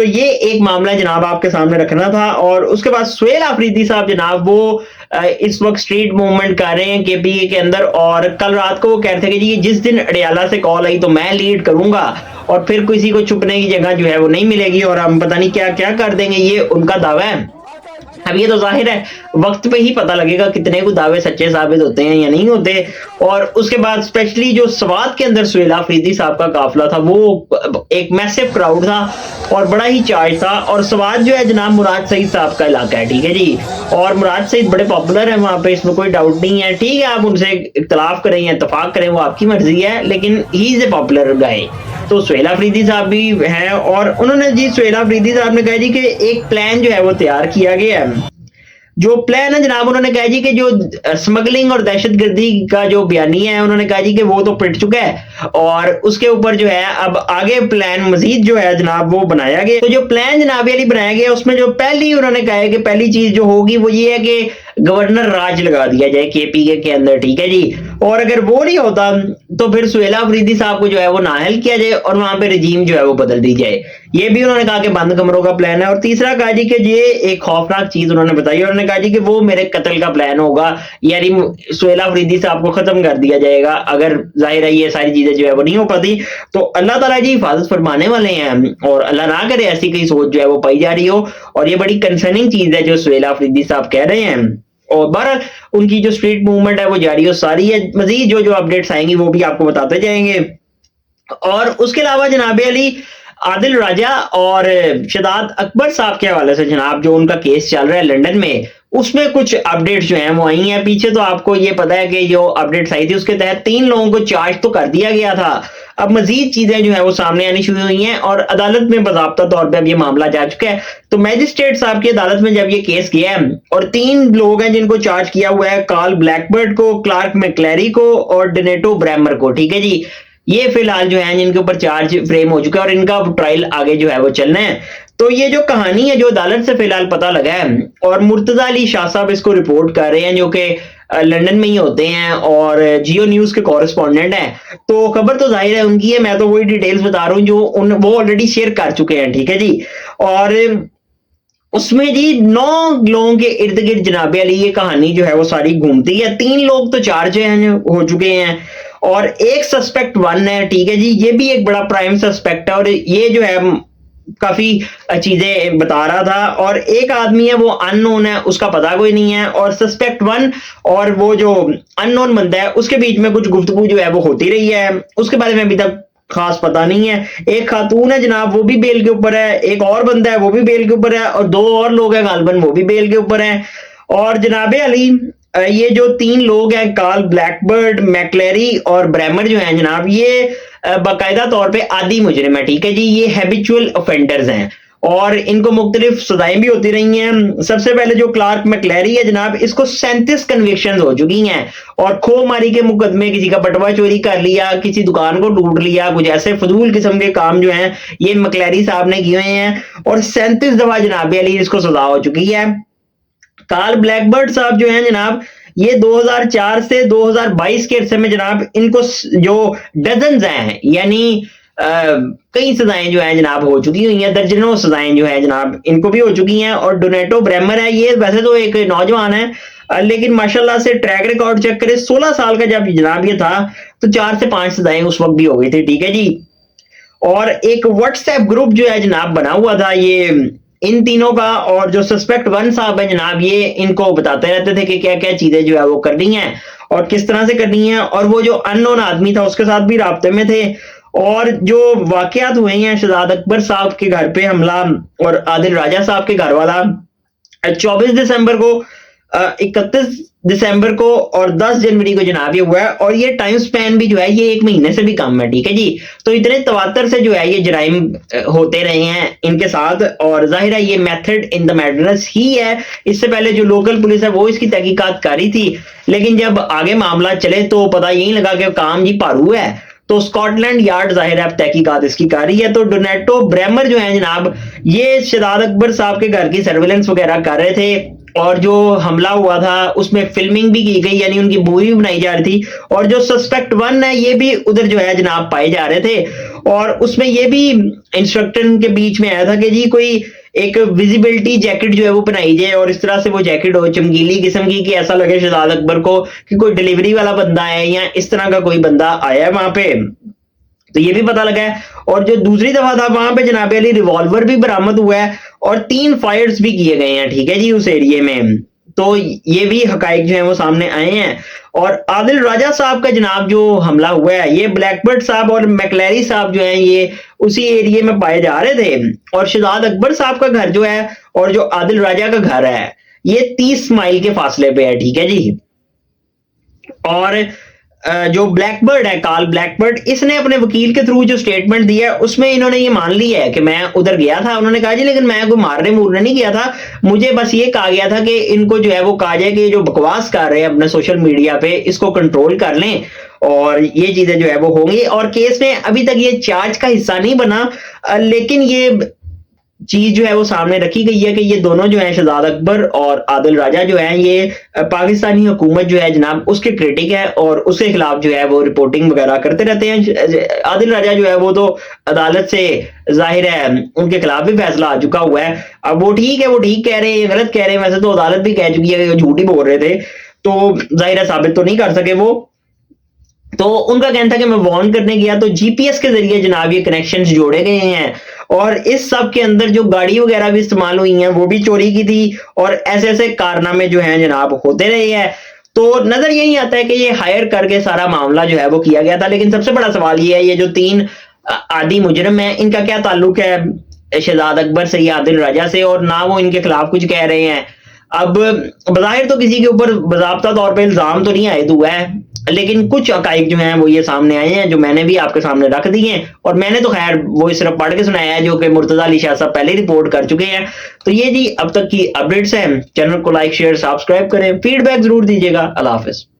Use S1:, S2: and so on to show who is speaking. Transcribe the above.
S1: تو یہ ایک معاملہ جناب آپ کے سامنے رکھنا تھا. اور اس کے بعد سہیل آفریدی صاحب جناب وہ اس وقت اسٹریٹ موومنٹ کر رہے ہیں کے پی اے کے اندر, اور کل رات کو وہ کہتے ہیں کہ جی جس دن اڈیالہ سے کال آئی تو میں لیڈ کروں گا اور پھر کسی کو چھپنے کی جگہ جو ہے وہ نہیں ملے گی اور ہم پتہ نہیں کیا کیا کر دیں گے, یہ ان کا دعویٰ ہے. اب یہ تو ظاہر ہے وقت پہ ہی پتہ لگے گا کتنے کو دعوے سچے ثابت ہوتے ہیں یا نہیں ہوتے. اور اس کے بعد اسپیشلی جو سوات کے اندر سہیل آفریدی صاحب کا قافلہ تھا وہ ایک میسو کراؤڈ تھا اور بڑا ہی چارج تھا. اور سوات جو ہے جناب مراد سعید صاحب کا علاقہ ہے, ٹھیک ہے جی, اور مراد سعید بڑے پاپولر ہیں وہاں پہ, اس میں کوئی ڈاؤٹ نہیں ہے. ٹھیک ہے آپ ان سے اختلاف کریں یا اتفاق کریں وہ آپ کی مرضی ہے, لیکن ہی از اے پاپولر گائے. تو سہیل آفریدی صاحب بھی ہیں اور انہوں نے جی سہیل آفریدی صاحب نے کہا جی کہ ایک پلان جو ہے وہ تیار کیا گیا ہے. جو پلان ہے جناب انہوں نے کہا جی کہ جو سمگلنگ اور دہشت گردی کا جو بیانیہ ہے انہوں نے کہا جی کہ وہ تو پٹ چکا ہے اور اس کے اوپر جو ہے اب آگے پلان مزید جو ہے جناب وہ بنایا گیا. تو جو پلان جناب علی بنایا گیا اس میں جو پہلی انہوں نے کہا ہے کہ پہلی چیز جو ہوگی وہ یہ ہے کہ گورنر راج لگا دیا جائے کے پی کے اندر, ٹھیک ہے جی. اور اگر وہ نہیں ہوتا تو پھر سہیل آفریدی صاحب کو جو ہے وہ نااہل کیا جائے اور وہاں پہ رجیم جو ہے وہ بدل دی جائے. یہ بھی انہوں نے کہا کہ بند کمروں کا پلان ہے. اور تیسرا کہا جی کہ یہ ایک خوفناک چیز انہوں نے بتائی, انہوں نے کہا جی کہ وہ میرے قتل کا پلان ہوگا, یعنی سہیل آفریدی صاحب کو ختم کر دیا جائے گا. اگر ظاہر ہے یہ ساری چیزیں جو ہے وہ نہیں ہو پاتی تو اللہ تعالیٰ جی حفاظت فرمانے والے ہیں اور اللہ نہ کرے ایسی کوئی سوچ جو ہے وہ پائی جا رہی ہو. اور یہ بڑی کنسرننگ چیز ہے جو سہیل آفریدی صاحب کہہ رہے ہیں. اور بہرحال ان کی جو اسٹریٹ موومنٹ ہے وہ جاری و ساری ہے, مزید جو اپڈیٹس آئیں گی وہ بھی آپ کو بتاتے جائیں گے. اور اس کے علاوہ جناب علی عادل راجہ اور شداد اکبر صاحب کے حوالے سے جناب جو ان کا کیس چل رہا ہے لنڈن میں, اس میں کچھ اپڈیٹس جو ہیں وہ آئی ہیں. پیچھے تو آپ کو یہ پتا ہے کہ جو اپڈیٹس آئی تھی اس کے تحت 3 لوگوں کو چارج تو کر دیا گیا تھا. اب مزید چیزیں جو ہیں وہ سامنے آنی شروع ہوئی ہیں اور عدالت میں باضابطہ طور پہ اب یہ معاملہ جا چکا ہے. تو میجسٹریٹ صاحب کی عدالت میں جب یہ کیس گیا ہے اور 3 لوگ ہیں جن کو چارج کیا ہوا ہے, کارل بلیک برڈ کو, کلارک میکلیری کو اور ڈونیٹو بریمر کو, ٹھیک ہے جی. یہ فی الحال جو ہیں جن کے اوپر چارج فریم ہو چکا ہے اور ان کا ٹرائل آگے جو ہے وہ چلنا ہے. تو یہ جو کہانی ہے جو عدالت سے فی الحال پتہ لگا ہے اور مرتضی علی شاہ صاحب اس کو رپورٹ کر رہے ہیں جو کہ لنڈن میں ہی ہوتے ہیں اور جیو نیوز کے کورسپونڈنٹ ہیں. تو خبر تو ظاہر ہے ان کی ہے, میں تو وہی ڈیٹیلز بتا رہا ہوں جو وہ آلریڈی شیئر کر چکے ہیں, ٹھیک ہے جی. اور اس میں جی 9 لوگوں کے ارد گرد جناب علی یہ کہانی جو ہے وہ ساری گھومتی ہے. 3 لوگ تو چارج ہو چکے ہیں اور ایک سسپیکٹ 1 ہے, ٹھیک ہے جی. یہ بھی ایک بڑا پرائم سسپیکٹ ہے اور یہ جو ہے کافی چیزیں بتا رہا تھا. اور ایک آدمی ہے وہ ان نون ہے, اس کا پتہ کوئی نہیں ہے. اور سسپیکٹ 1 اور وہ جو ان نون بندہ ہے اس کے بیچ میں کچھ گفتگو جو ہے وہ ہوتی رہی ہے, اس کے بارے میں ابھی تک خاص پتہ نہیں ہے. ایک خاتون ہے جناب وہ بھی بیل کے اوپر ہے, ایک اور بندہ ہے وہ بھی بیل کے اوپر ہے اور 2 اور لوگ ہیں غالباً وہ بھی بیل کے اوپر ہیں. اور جناب علی یہ جو 3 لوگ ہیں کارل بلیک برڈ, میکلیری اور بریمر جو ہیں جناب, یہ باقاعدہ طور پہ عادی مجرم ہے, ٹھیک ہے جی. یہ ہیبیچول افینڈرز ہیں اور ان کو مختلف سزائیں بھی ہوتی رہی ہیں. سب سے پہلے جو کلارک میکلیری ہے جناب, اس کو 37 کنوکشنز ہو چکی ہیں اور کھو ماری کے مقدمے, کسی کا بٹوا چوری کر لیا, کسی دکان کو لوٹ لیا, کچھ ایسے فضول قسم کے کام جو ہیں یہ میکلیری صاحب نے کیے ہوئے ہیں اور 37 دفعہ جناب علی اس کو سزا ہو چکی ہے. کارل بلیک برڈ صاحب جو ہیں جناب یہ 2004 سے 2022 کے عرصے میں جناب ان کو جو ڈزنز ہیں یعنی کئی سزائیں جو ہیں جناب ہو چکی ہوئی ہیں, درجنوں سزائیں جو ہیں جناب ان کو بھی ہو چکی ہیں. اور ڈونیٹو بریمر ہے, یہ ویسے تو ایک نوجوان ہے لیکن ماشاءاللہ سے ٹریک ریکارڈ چیک کرے 16 سال کا جب جناب یہ تھا تو 4 سے 5 سزائیں اس وقت بھی ہو گئی تھی, ٹھیک ہے جی. اور ایک واٹس ایپ گروپ جو ہے جناب بنا ہوا تھا یہ ان تینوں کا, اور جو سسپیکٹ 1 صاحب ہے جناب یہ ان کو بتاتے رہتے تھے کہ کیا کیا چیزیں جو ہے وہ کرنی ہیں اور کس طرح سے کرنی ہیں. اور وہ جو ان نون آدمی تھا اس کے ساتھ بھی رابطے میں تھے. اور جو واقعات ہوئے ہیں شہزاد اکبر صاحب کے گھر پہ حملہ اور عادل راجہ صاحب کے گھر والا 24 دسمبر کو, 31 دسمبر کو اور 10 جنوری کو جناب یہ ہوا ہے. اور یہ ٹائم سپین بھی جو ہے یہ 1 مہینے سے بھی کم ہے, ٹھیک ہے جی. تو اتنے تواتر سے جو ہے یہ جرائم ہوتے رہے ہیں ان کے ساتھ اور ظاہر ہے یہ میتھڈ ان دا میڈنس ہی ہے. اس سے پہلے جو لوکل پولیس ہے وہ اس کی تحقیقات کر رہی تھی لیکن جب آگے معاملہ چلے تو پتہ یہی لگا کہ کام جی پارو ہے. تو اسکاٹ لینڈ یارڈ ظاہر ہے اب تحقیقات اس کی کر رہی ہے. تو ڈونیٹو بریمر جو ہیں جناب یہ شہزاد اکبر صاحب کے گھر کی سرویلنس وغیرہ کر رہے تھے اور جو حملہ ہوا تھا اس میں فلمنگ بھی کی گئی یعنی ان کی مووی بھی بنائی جا رہی تھی. اور جو سسپیکٹ 1 ہے یہ بھی ادھر جو ہے جناب پائے جا رہے تھے. اور اس میں یہ بھی انسٹرکٹر کے بیچ میں آیا تھا کہ جی کوئی ایک ویزیبلٹی جیکٹ جو ہے وہ پہنائی جائے اور اس طرح سے وہ جیکٹ ہو چمکیلی قسم کی کہ ایسا لگے شہزاد اکبر کو کہ کوئی ڈیلیوری والا بندہ ہے یا اس طرح کا کوئی بندہ آیا ہے وہاں پہ. تو یہ بھی پتہ لگا ہے. اور جو دوسری دفعہ تھا وہاں پہ جناب علی ریوالور بھی برآمد ہوا ہے اور 3 فائرز بھی کیے گئے ہیں, ٹھیک ہے جی, اس ایریے میں. تو یہ بھی حقائق جو ہیں وہ سامنے آئے ہیں. اور عادل راجہ صاحب کا جناب جو حملہ ہوا ہے, یہ بلیک برڈ صاحب اور میکلیری صاحب جو ہیں یہ اسی ایریے میں پائے جا رہے تھے. اور شہزاد اکبر صاحب کا گھر جو ہے اور جو عادل راجہ کا گھر ہے یہ 30 مائل کے فاصلے پہ ہے, ٹھیک ہے جی. اور جو بلیک برڈ ہے, کارل بلیک برڈ, اس نے اپنے وکیل کے تھرو جو سٹیٹمنٹ دیا ہے اس میں انہوں نے یہ مان لیا ہے کہ میں ادھر گیا تھا. انہوں نے کہا جی لیکن میں کوئی مارنے مورنے نہیں گیا تھا, مجھے بس یہ کہا گیا تھا کہ ان کو جو ہے وہ کہا جائے کہ جو بکواس کر رہے ہیں اپنے سوشل میڈیا پہ اس کو کنٹرول کر لیں اور یہ چیزیں جو ہے وہ ہوں گی. اور کیس میں ابھی تک یہ چارج کا حصہ نہیں بنا, لیکن یہ چیز جو ہے وہ سامنے رکھی گئی ہے کہ یہ دونوں جو ہیں شہزاد اکبر اور عادل راجہ جو ہیں یہ پاکستانی حکومت جو ہے جناب اس کے کرٹک ہے اور اس کے خلاف جو ہے وہ رپورٹنگ وغیرہ کرتے رہتے ہیں. عادل راجہ جو ہے وہ تو عدالت سے ظاہر ہے ان کے خلاف بھی فیصلہ آ چکا ہوا ہے. اب وہ ٹھیک ہے, وہ ٹھیک کہہ رہے ہیں, غلط کہہ رہے ہیں, ویسے تو عدالت بھی کہہ چکی ہے کہ وہ جھوٹ ہی بول رہے تھے, تو ظاہر ہے ثابت تو نہیں کر سکے وہ. تو ان کا کہنا تھا کہ میں وارن کرنے گیا تو جی پی ایس کے ذریعے جناب یہ کنیکشنز جوڑے گئے ہیں اور اس سب کے اندر جو گاڑی وغیرہ بھی استعمال ہوئی ہیں وہ بھی چوری کی تھی اور ایسے ایسے کارنامے جو ہیں جناب ہوتے رہے ہیں. تو نظر یہی آتا ہے کہ یہ ہائر کر کے سارا معاملہ جو ہے وہ کیا گیا تھا. لیکن سب سے بڑا سوال یہ ہے یہ جو 3 عادی مجرم ہیں ان کا کیا تعلق ہے شہزاد اکبر سے یا عادل راجہ سے, اور نہ وہ ان کے خلاف کچھ کہہ رہے ہیں. اب بظاہر تو کسی کے اوپر باضابطہ طور پہ الزام تو نہیں عائد ہوا ہے, لیکن کچھ حقائق جو ہیں وہ یہ سامنے آئے ہیں جو میں نے بھی آپ کے سامنے رکھ دی ہیں, اور میں نے تو خیر وہ صرف پڑھ کے سنایا ہے جو کہ مرتضی علی شاہ صاحب پہلے رپورٹ کر چکے ہیں. تو یہ جی اب تک کی اپڈیٹس ہیں. چینل کو لائک شیئر سبسکرائب کریں, فیڈ بیک ضرور دیجیے گا. اللہ حافظ.